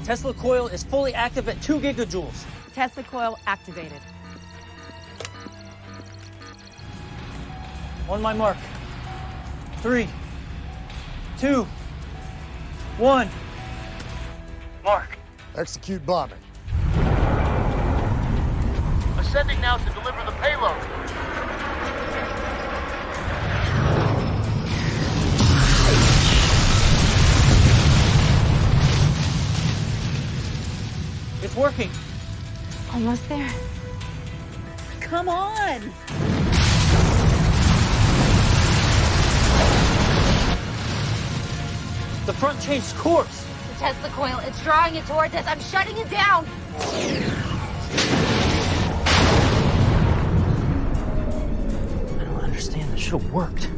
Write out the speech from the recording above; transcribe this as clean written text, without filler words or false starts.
Tesla coil is fully active at 2 gigajoules. Tesla coil activated. On my mark. 3, 2, 1. Mark. Execute bombing. Ascending now to deliver the payload. It's working. Almost there. Come on! The front changed course. The Tesla coil, it's drawing it towards us. I'm shutting it down. I don't understand. This should have worked.